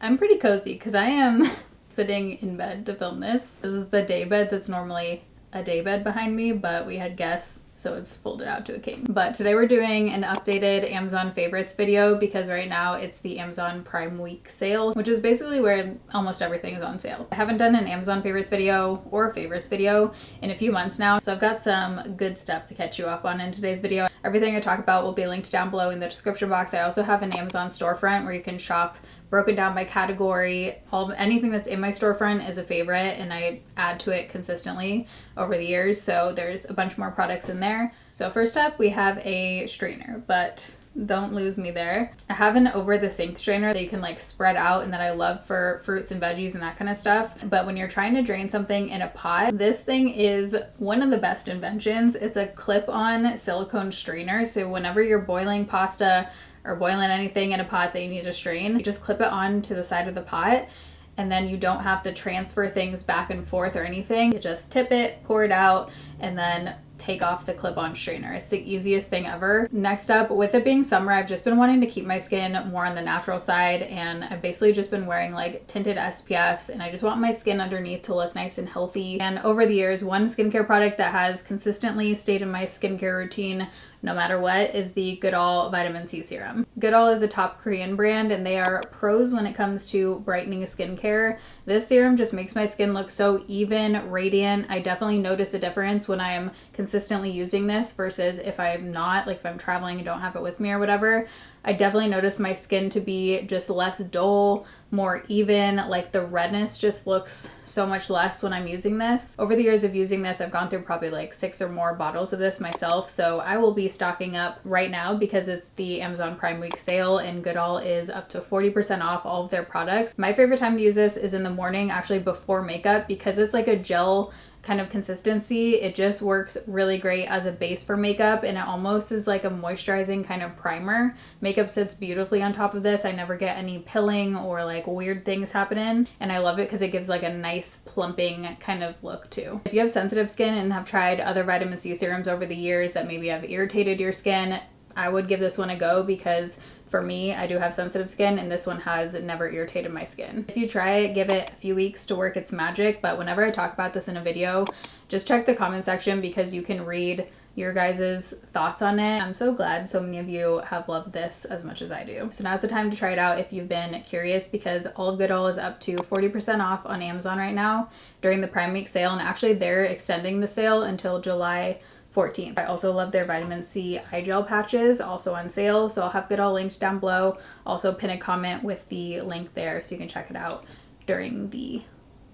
I'm pretty cozy because I am sitting in bed to film this. This is the day bed that's normally a day bed behind me, but we had guests, so it's folded out to a king. But today we're doing an updated Amazon favorites video because right now it's the Amazon Prime Week sale, which is basically where almost everything is on sale. I haven't done an Amazon favorites video or a favorites video in a few months now, so I've got some good stuff to catch you up on in today's video. Everything I talk about will be linked down below in the description box. I also have an Amazon storefront where you can shop broken down by category. Anything that's in my storefront is a favorite and I add to it consistently over the years, so there's a bunch more products in there. So first up we have a strainer, but don't lose me there. I have an over the sink strainer that you can like spread out and that I love for fruits and veggies and that kind of stuff. But when you're trying to drain something in a pot, this thing is one of the best inventions. It's a clip-on silicone strainer, so whenever you're boiling pasta or boiling anything in a pot that you need to strain, you just clip it on to the side of the pot and then you don't have to transfer things back and forth or anything. You just tip it, pour it out, and then take off the clip-on strainer. It's the easiest thing ever. Next up, with it being summer, I've just been wanting to keep my skin more on the natural side, and I've basically just been wearing like tinted SPFs, and I just want my skin underneath to look nice and healthy. And over the years, one skincare product that has consistently stayed in my skincare routine no matter what is the Goodall Vitamin C Serum. Goodall is a top Korean brand and they are pros when it comes to brightening skincare. This serum just makes my skin look so even, radiant. I definitely notice a difference when I am consistently using this versus if I'm not, like if I'm traveling and don't have it with me or whatever. I definitely notice my skin to be just less dull, more even, like the redness just looks so much less when I'm using this. Over the years of using this, I've gone through probably like 6 or more bottles of this myself, so I will be stocking up right now because it's the Amazon Prime Week sale and Goodall is up to 40% off all of their products. My favorite time to use this is in the morning, actually before makeup, because it's like a gel kind of consistency. It just works really great as a base for makeup and it almost is like a moisturizing kind of primer. Makeup sits beautifully on top of this. I never get any pilling or like weird things happening, and I love it because it gives like a nice plumping kind of look too. If you have sensitive skin and have tried other vitamin C serums over the years that maybe have irritated your skin, I would give this one a go because for me, I do have sensitive skin and this one has never irritated my skin. If you try it, give it a few weeks to work its magic, but whenever I talk about this in a video, just check the comment section because you can read your guys' thoughts on it. I'm so glad so many of you have loved this as much as I do. So now's the time to try it out if you've been curious, because all of Goodall is up to 40% off on Amazon right now during the Prime Week sale, and actually they're extending the sale until July 14th. I also love their vitamin C eye gel patches, also on sale, so I'll have Goodall linked down below. Also pin a comment with the link there so you can check it out during the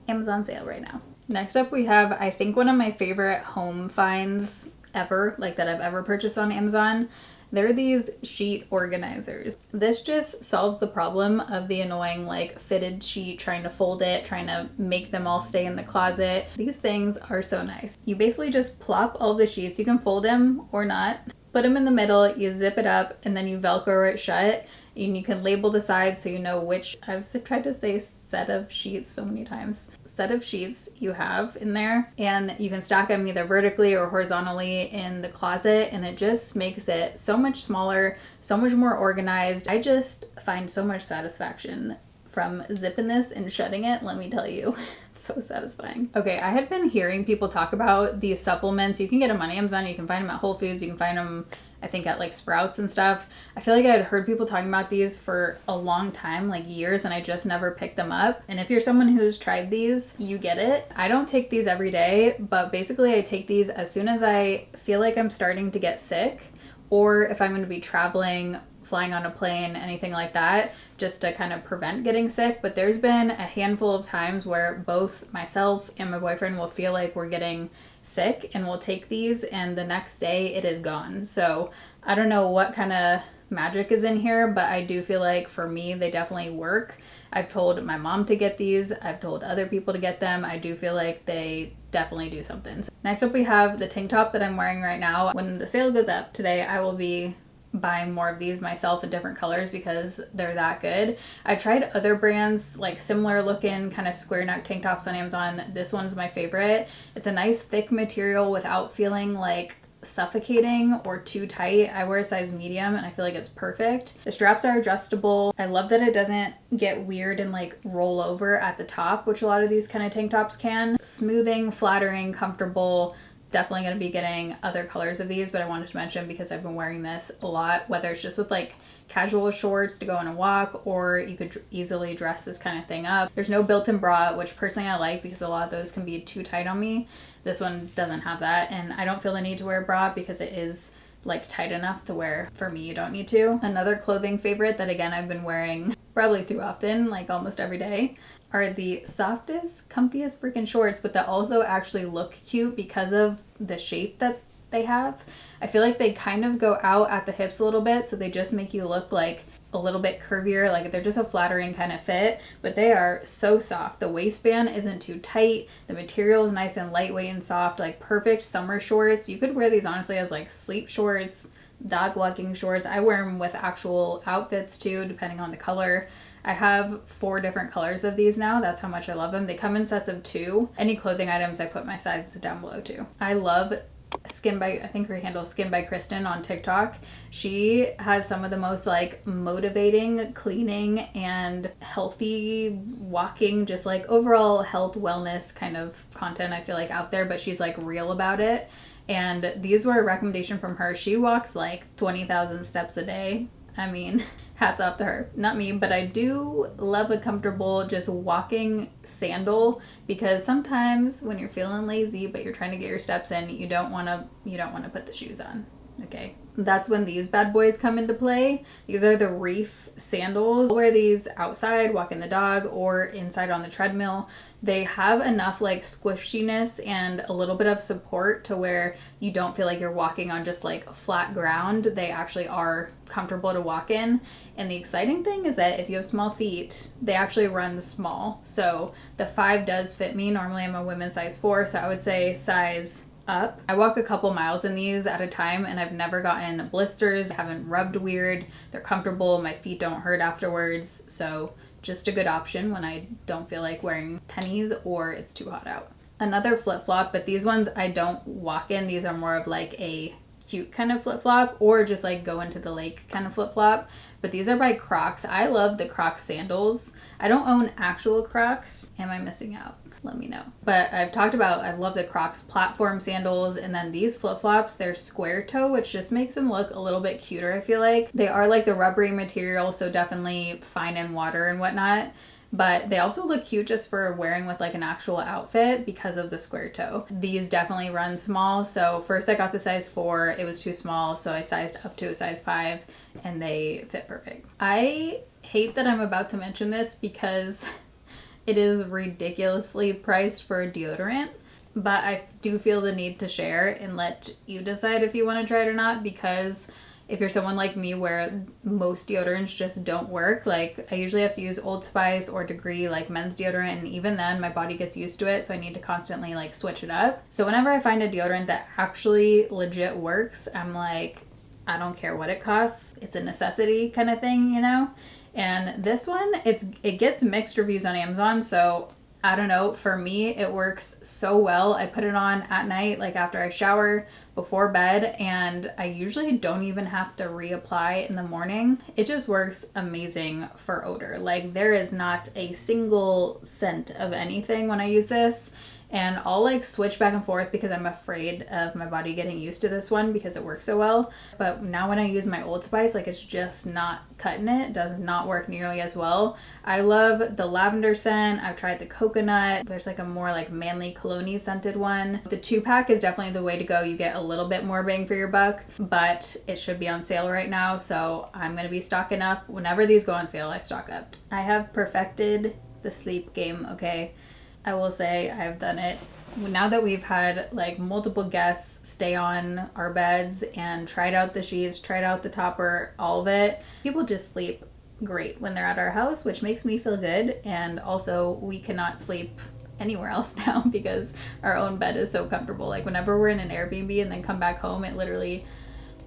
Amazon sale right now. Next up we have, I think, one of my favorite home finds ever, like that I've ever purchased on Amazon. They're these sheet organizers. This just solves the problem of the annoying like fitted sheet, trying to fold it, trying to make them all stay in the closet. These things are so nice. You basically just plop all the sheets, you can fold them or not, put them in the middle, you zip it up, and then you Velcro it shut. And you can label the sides so you know which, I've tried to say set of sheets so many times, set of sheets you have in there, and you can stack them either vertically or horizontally in the closet, and it just makes it so much smaller, so much more organized. I just find so much satisfaction from zipping this and shutting it, let me tell you. It's so satisfying. Okay, I had been hearing people talk about these supplements. You can get them on Amazon, you can find them at Whole Foods, you can find them I think at like Sprouts and stuff. I feel like I had heard people talking about these for a long time, like years, and I just never picked them up. And if you're someone who's tried these, you get it. I don't take these every day, but basically I take these as soon as I feel like I'm starting to get sick, or if I'm going to be traveling, flying on a plane, anything like that, just to kind of prevent getting sick. But there's been a handful of times where both myself and my boyfriend will feel like we're getting sick and we'll take these and the next day it is gone. So I don't know what kind of magic is in here, but I do feel like for me they definitely work. I've told my mom to get these, I've told other people to get them. I do feel like they definitely do something. So next up we have the tank top that I'm wearing right now. When the sale goes up today, I will be buying more of these myself in different colors because they're that good. I tried other brands like similar looking kind of square neck tank tops on Amazon. This one's my favorite. It's a nice thick material without feeling like suffocating or too tight. I wear a size medium and I feel like it's perfect. The straps are adjustable. I love that it doesn't get weird and like roll over at the top, which a lot of these kind of tank tops can. Smoothing, flattering, comfortable. Definitely going to be getting other colors of these, but I wanted to mention because I've been wearing this a lot, whether it's just with like casual shorts to go on a walk, or you could easily dress this kind of thing up. There's no built-in bra, which personally I like because a lot of those can be too tight on me. This one doesn't have that, and I don't feel the need to wear a bra because it is like tight enough to where for me you don't need to. Another clothing favorite that again I've been wearing probably too often, like almost every day, are the softest, comfiest freaking shorts, but that also actually look cute because of the shape that they have. I feel like they kind of go out at the hips a little bit, so they just make you look like a little bit curvier, like they're just a flattering kind of fit, but they are so soft. The waistband isn't too tight. The material is nice and lightweight and soft, like perfect summer shorts. You could wear these honestly as like sleep shorts, dog walking shorts. I wear them with actual outfits too, depending on the color. I have 4 different colors of these now. That's how much I love them. They come in sets of 2. Any clothing items, I put my sizes down below too. I love I think her handle is Skin by Kristen on TikTok. She has some of the most like motivating, cleaning, and healthy walking, just like overall health, wellness kind of content I feel like out there, but she's like real about it. And these were a recommendation from her. She walks like 20,000 steps a day. I mean, hats off to her. Not me, but I do love a comfortable just walking sandal, because sometimes when you're feeling lazy but you're trying to get your steps in, you don't want to put the shoes on. Okay, that's when these bad boys come into play. These are the Reef sandals. I'll wear these outside, walking the dog, or inside on the treadmill. They have enough like squishiness and a little bit of support to where you don't feel like you're walking on just like flat ground. They actually are comfortable to walk in. And the exciting thing is that if you have small feet, they actually run small. So the 5 does fit me. Normally I'm a women's size 4, so I would say size up. I walk a couple miles in these at a time and I've never gotten blisters. I haven't rubbed weird. They're comfortable. My feet don't hurt afterwards. So just a good option when I don't feel like wearing tennies or it's too hot out. Another flip-flop, but these ones I don't walk in. These are more of like a cute kind of flip-flop, or just like go into the lake kind of flip-flop. But these are by Crocs. I love the Crocs sandals. I don't own actual Crocs. Am I missing out? Let me know. But I've talked about, I love the Crocs platform sandals, and then these flip-flops, they're square toe, which just makes them look a little bit cuter, I feel like. They are like the rubbery material, so definitely fine in water and whatnot. But they also look cute just for wearing with like an actual outfit because of the square toe. These definitely run small. So first I got the size 4, it was too small, so I sized up to a size 5 and they fit perfect. I hate that I'm about to mention this because it is ridiculously priced for a deodorant, but I do feel the need to share and let you decide if you want to try it or not, because if you're someone like me where most deodorants just don't work, like I usually have to use Old Spice or Degree, like men's deodorant, and even then my body gets used to it, so I need to constantly like switch it up. So whenever I find a deodorant that actually legit works, I'm like, I don't care what it costs. It's a necessity kind of thing, you know? And this one, it gets mixed reviews on Amazon, so I don't know, for me it works so well. I put it on at night, like after I shower, before bed, and I usually don't even have to reapply in the morning. It just works amazing for odor. Like there is not a single scent of anything when I use this. And I'll like switch back and forth because I'm afraid of my body getting used to this one because it works so well. But now when I use my Old Spice, like it's just not cutting it. It does not work nearly as well. I love the lavender scent. I've tried the coconut. There's like a more like manly cologne-y scented one. The 2-pack is definitely the way to go. You get a little bit more bang for your buck, but it should be on sale right now. So I'm going to be stocking up. Whenever these go on sale, I stock up. I have perfected the sleep game, okay? I will say I've done it. Now that we've had like multiple guests stay on our beds and tried out the sheets, tried out the topper, all of it, people just sleep great when they're at our house, which makes me feel good. And also we cannot sleep anywhere else now because our own bed is so comfortable. Like whenever we're in an Airbnb and then come back home, it literally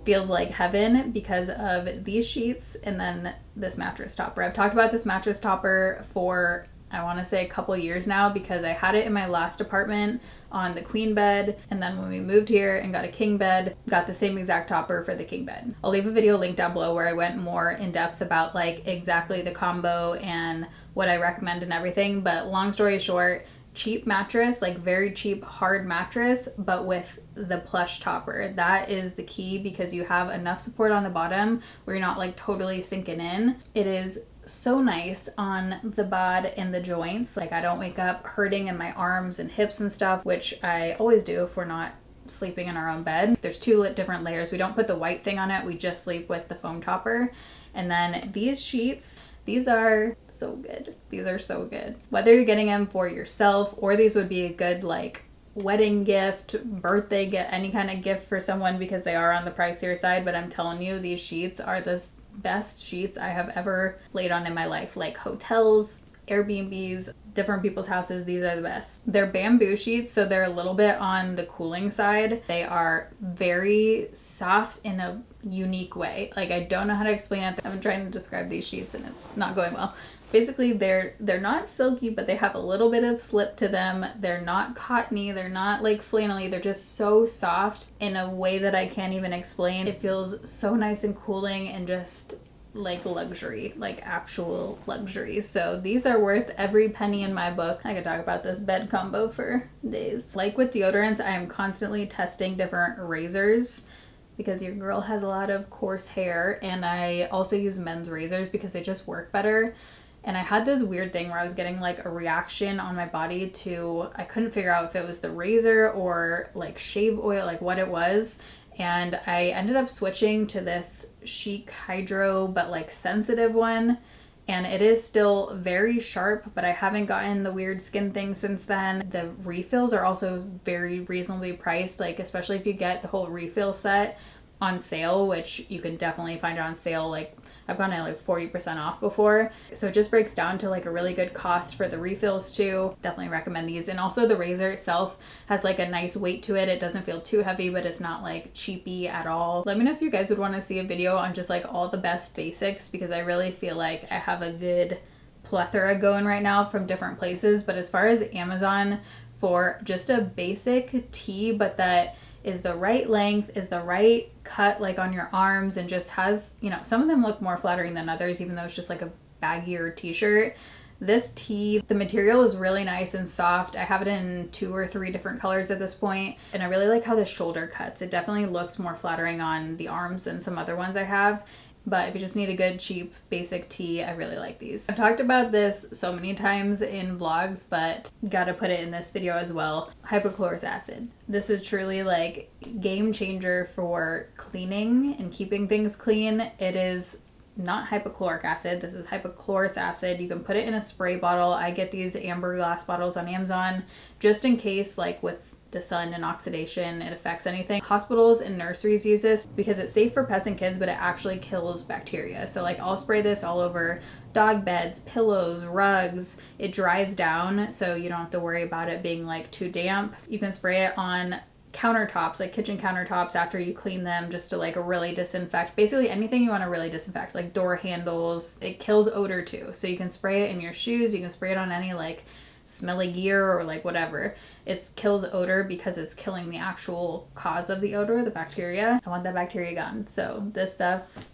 feels like heaven because of these sheets and then this mattress topper. I've talked about this mattress topper for I want to say a couple years now, because I had it in my last apartment on the queen bed, and then when we moved here and got a king bed, got the same exact topper for the king bed. I'll leave a video link down below where I went more in depth about like exactly the combo and what I recommend and everything, but long story short, cheap mattress, like very cheap hard mattress, but with the plush topper. That is the key, because you have enough support on the bottom where you're not like totally sinking in. It is so nice on the bod and the joints. Like I don't wake up hurting in my arms and hips and stuff, which I always do if we're not sleeping in our own bed. There's two different layers. We don't put the white thing on it. We just sleep with the foam topper. And then these sheets, these are so good. These are so good. Whether you're getting them for yourself, or these would be a good like wedding gift, birthday gift, any kind of gift for someone, because they are on the pricier side. But I'm telling you, these sheets are the best sheets I have ever laid on in my life. Like hotels, Airbnbs, different people's houses, these are the best. They're bamboo sheets, so they're a little bit on the cooling side. They are very soft in a unique way. Like I don't know how to explain it. I've been trying to describe these sheets and it's not going well. Basically they're not silky, but they have a little bit of slip to them. They're not cottony, they're not like flannelly, they're just so soft in a way that I can't even explain. It feels so nice and cooling and just like luxury, like actual luxury. So these are worth every penny in my book. I could talk about this bed combo for days. Like with deodorants, I am constantly testing different razors, because your girl has a lot of coarse hair, and I also use men's razors because they just work better. And I had this weird thing where I was getting like a reaction on my body to, I couldn't figure out if it was the razor or like shave oil, like what it was. And I ended up switching to this Chic Hydro, but like sensitive one. And it is still very sharp, but I haven't gotten the weird skin thing since then. The refills are also very reasonably priced, like especially if you get the whole refill set on sale, which you can definitely find it on sale. Like I've gotten it like 40% off before. So it just breaks down to like a really good cost for the refills too. Definitely recommend these. And also the razor itself has like a nice weight to it. It doesn't feel too heavy, but it's not like cheapy at all. Let me know if you guys would want to see a video on just like all the best basics, because I really feel like I have a good plethora going right now from different places. But as far as Amazon, for just a basic tee, but that is the right length, is the right cut like on your arms, and just has, you know, some of them look more flattering than others, even though it's just like a baggier t-shirt. This tee, the material is really nice and soft. I have it in 2 or 3 different colors at this point, and I really like how the shoulder cuts. It definitely looks more flattering on the arms than some other ones I have. But if you just need a good, cheap, basic tee, I really like these. I've talked about this so many times in vlogs, but gotta put it in this video as well. Hypocchloric acid. This is truly like game changer for cleaning and keeping things clean. It is not hypochloric acid. This is hypochlorous acid. You can put it in a spray bottle. I get these amber glass bottles on Amazon just in case, like with the sun and oxidation, it affects anything. Hospitals and nurseries use this because it's safe for pets and kids, but it actually kills bacteria. So like I'll spray this all over dog beds, pillows, rugs. It dries down, so you don't have to worry about it being like too damp. You can spray it on countertops, like kitchen countertops, after you clean them, just to like really disinfect. Basically anything you want to really disinfect, like door handles. It kills odor too, so you can spray it in your shoes. You can spray it on any like smelly gear or like whatever. It kills odor because it's killing the actual cause of the odor, the bacteria. I want that bacteria gone. So this stuff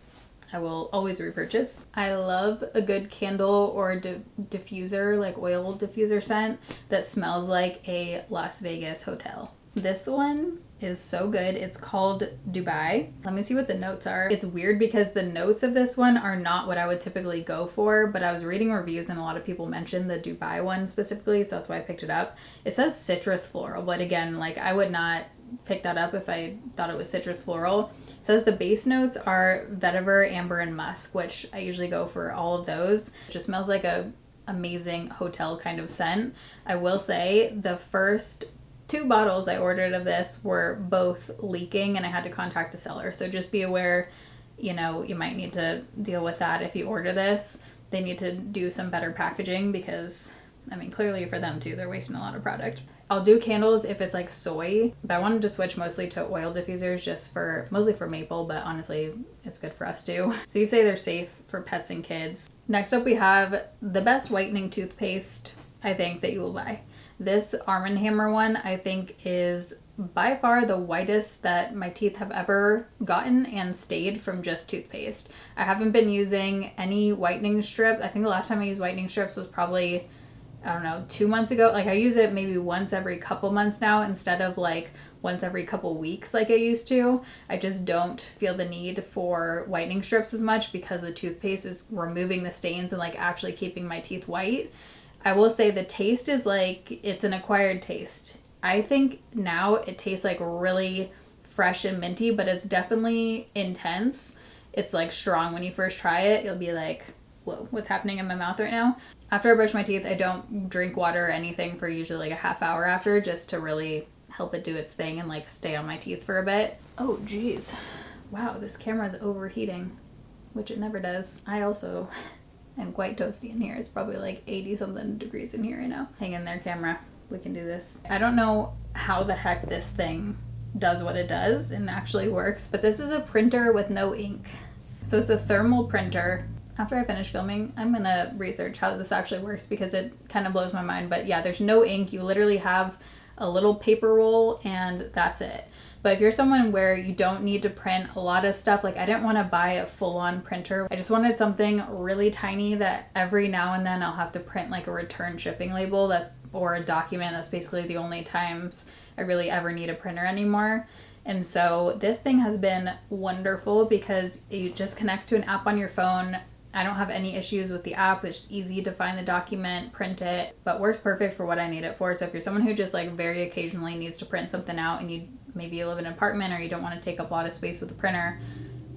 I will always repurchase. I love a good candle or diffuser, like oil diffuser scent that smells like a Las Vegas hotel. This one is so good. It's called Dubai. Let me see what the notes are. It's weird because the notes of this one are not what I would typically go for, but I was reading reviews and a lot of people mentioned the Dubai one specifically, so that's why I picked it up. It says citrus floral, but again, like I would not pick that up if I thought it was citrus floral. It says the base notes are vetiver, amber, and musk, which I usually go for all of those. It just smells like a amazing hotel kind of scent. I will say the first 2 bottles I ordered of this were both leaking and I had to contact the seller. So just be aware, you know, you might need to deal with that if you order this. They need to do some better packaging because, I mean, clearly for them too, they're wasting a lot of product. I'll do candles if it's like soy, but I wanted to switch mostly to oil diffusers just for, mostly for maple, but honestly, it's good for us too. So you say they're safe for pets and kids. Next up we have the best whitening toothpaste, I think, that you will buy. This Arman Hammer one, I think, is by far the whitest that my teeth have ever gotten and stayed from just toothpaste. I haven't been using any whitening strip. I think the last time I used whitening strips was probably, I don't know, 2 months ago. Like I use it maybe once every couple months now instead of like once every couple weeks like I used to. I just don't feel the need for whitening strips as much because the toothpaste is removing the stains and like actually keeping my teeth white. I will say the taste is like, it's an acquired taste. I think now it tastes like really fresh and minty, but it's definitely intense. It's like strong. When you first try it, you'll be like, whoa, what's happening in my mouth right now? After I brush my teeth, I don't drink water or anything for usually like a half hour after, just to really help it do its thing and like stay on my teeth for a bit. Oh geez. Wow, this camera is overheating, which it never does. I also am quite toasty in here. It's probably like 80 something degrees in here right now. Hang in there, camera. We can do this. I don't know how the heck this thing does what it does and actually works, but this is a printer with no ink. So it's a thermal printer. After I finish filming, I'm gonna research how this actually works because it kind of blows my mind. But yeah, there's no ink. You literally have a little paper roll and that's it. But if you're someone where you don't need to print a lot of stuff, like I didn't want to buy a full-on printer. I just wanted something really tiny that every now and then I'll have to print like a return shipping label or a document. That's basically the only times I really ever need a printer anymore. And so this thing has been wonderful because it just connects to an app on your phone. I don't have any issues with the app. It's easy to find the document, print it, but works perfect for what I need it for. So if you're someone who just like very occasionally needs to print something out and maybe you live in an apartment or you don't want to take up a lot of space with a printer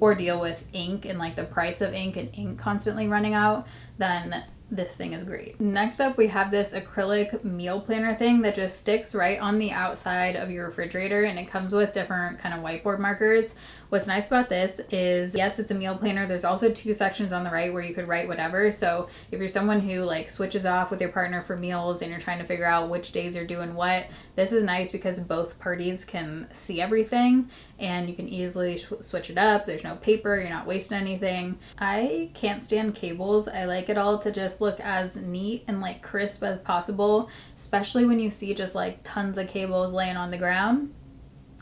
or deal with ink and like the price of ink and ink constantly running out, then this thing is great. Next up, we have this acrylic meal planner thing that just sticks right on the outside of your refrigerator, and it comes with different kind of whiteboard markers. What's nice about this is, yes, it's a meal planner. There's also 2 sections on the right where you could write whatever. So if you're someone who like switches off with your partner for meals and you're trying to figure out which days you're doing what, this is nice because both parties can see everything and you can easily switch it up. There's no paper, you're not wasting anything. I can't stand cables. I like it all to just look as neat and like crisp as possible, especially when you see just like tons of cables laying on the ground.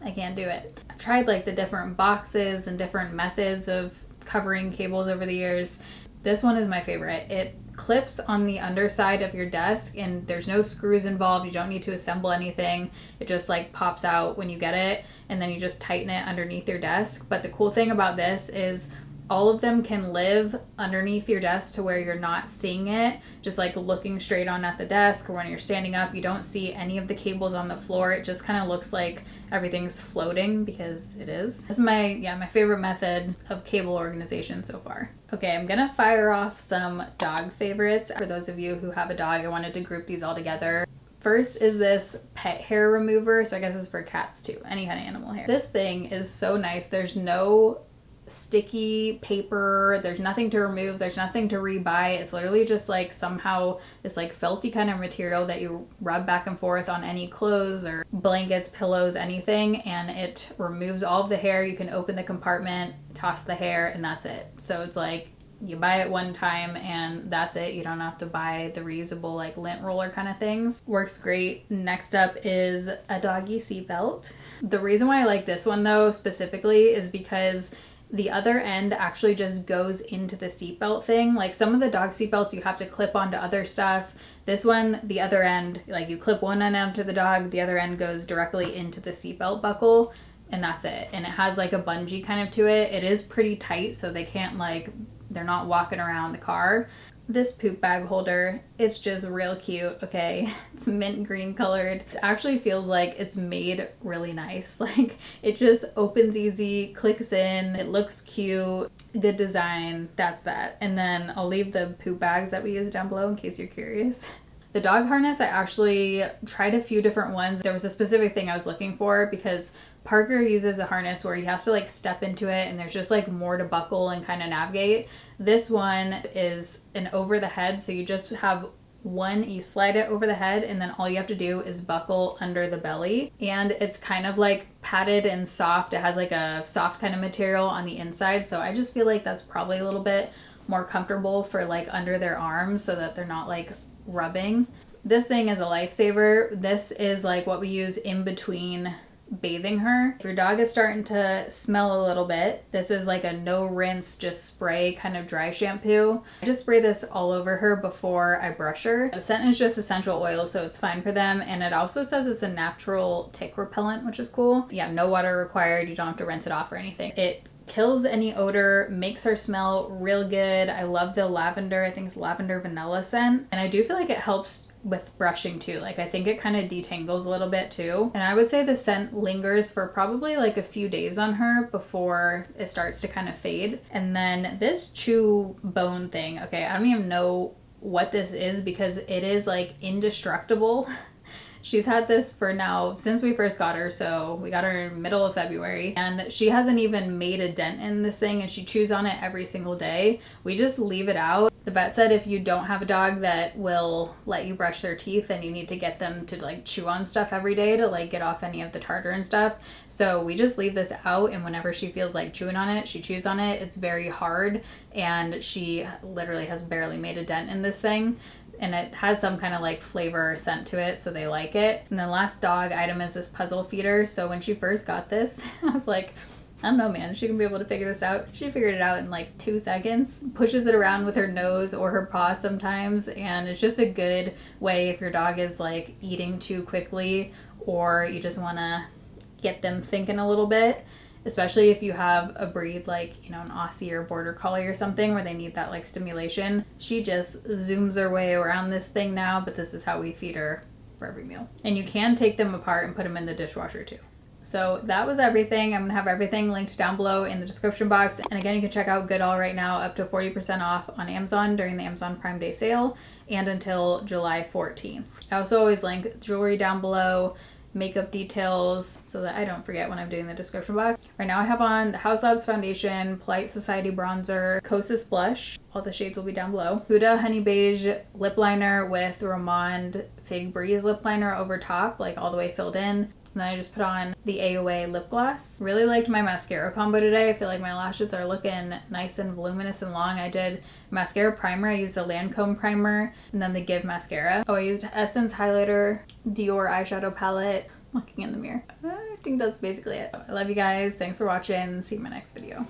I can't do it. I've tried like the different boxes and different methods of covering cables over the years. This one is my favorite. It clips on the underside of your desk and there's no screws involved. You don't need to assemble anything. It just like pops out when you get it and then you just tighten it underneath your desk. But the cool thing about this is all of them can live underneath your desk to where you're not seeing it, just like looking straight on at the desk, or when you're standing up, you don't see any of the cables on the floor. It just kind of looks like everything's floating because it is. This is my favorite method of cable organization so far. Okay, I'm gonna fire off some dog favorites. For those of you who have a dog, I wanted to group these all together. First is this pet hair remover. So I guess it's for cats too, any kind of animal hair. This thing is so nice. There's no sticky paper, there's nothing to remove, there's nothing to rebuy. It's literally just like somehow this like felty kind of material that you rub back and forth on any clothes or blankets, pillows, anything, and it removes all of the hair. You can open the compartment, toss the hair, and that's it. So it's like you buy it one time and that's it. You don't have to buy the reusable like lint roller kind of things. Works great. Next up is a doggy seatbelt. The reason why I like this one though specifically is because the other end actually just goes into the seatbelt thing. Like some of the dog seatbelts you have to clip onto other stuff. This one, the other end, like you clip one end onto the dog, the other end goes directly into the seatbelt buckle, and that's it. And it has like a bungee kind of to it. It is pretty tight, so they're not walking around the car. This poop bag holder, it's just real cute, okay? It's mint green colored. It actually feels like it's made really nice. Like it just opens easy, clicks in, it looks cute, good design, that's that. And then I'll leave the poop bags that we use down below in case you're curious. The dog harness, I actually tried a few different ones. There was a specific thing I was looking for because Parker uses a harness where he has to like step into it and there's just like more to buckle and kind of navigate. This one is an over the head, so you just have One, you slide it over the head, and then all you have to do is buckle under the belly. And it's kind of like padded and soft. It has like a soft kind of material on the inside. So I just feel like that's probably a little bit more comfortable for like under their arms so that they're not like rubbing. This thing is a lifesaver. This is like what we use in between bathing her. If your dog is starting to smell a little bit, this is like a no rinse, just spray kind of dry shampoo. I just spray this all over her before I brush her. The scent is just essential oil, so it's fine for them. And it also says it's a natural tick repellent, which is cool. Yeah, no water required. You don't have to rinse it off or anything. It kills any odor, makes her smell real good. I love the lavender, I think it's lavender vanilla scent. And I do feel like it helps with brushing too. Like I think it kind of detangles a little bit too. And I would say the scent lingers for probably like a few days on her before it starts to kind of fade. And then this chew bone thing, okay, I don't even know what this is because it is like indestructible. She's had this for now since we first got her, so we got her in middle of February, and she hasn't even made a dent in this thing, and she chews on it every single day. We just leave it out. The vet said if you don't have a dog that will let you brush their teeth, then you need to get them to like chew on stuff every day to like get off any of the tartar and stuff. So we just leave this out, and whenever she feels like chewing on it, she chews on it. It's very hard, and she literally has barely made a dent in this thing. And it has some kind of like flavor or scent to it, so they like it. And the last dog item is this puzzle feeder. So when she first got this, I was like, I don't know, man, she can be able to figure this out. She figured it out in like 2 seconds. Pushes it around with her nose or her paw sometimes, and it's just a good way if your dog is like eating too quickly or you just want to get them thinking a little bit. Especially if you have a breed like, you know, an Aussie or Border Collie or something where they need that like stimulation. She just zooms her way around this thing now, but this is how we feed her for every meal. And you can take them apart and put them in the dishwasher too. So that was everything. I'm gonna have everything linked down below in the description box. And again, you can check out Goodall right now up to 40% off on Amazon during the Amazon Prime Day sale and until July 14th. I also always link jewelry down below, makeup details, so that I don't forget when I'm doing the description box. Right now I have on the House Labs foundation, Polite Society bronzer, Kosas blush, all the shades will be down below, Huda Honey Beige lip liner with Romand Fig Breeze lip liner over top, like all the way filled in. And then I just put on the AOA lip gloss. Really liked my mascara combo today. I feel like my lashes are looking nice and voluminous and long. I did mascara primer. I used the Lancome primer and then the Give mascara. Oh, I used Essence highlighter, Dior eyeshadow palette. Looking in the mirror. I think that's basically it. I love you guys. Thanks for watching. See you in my next video.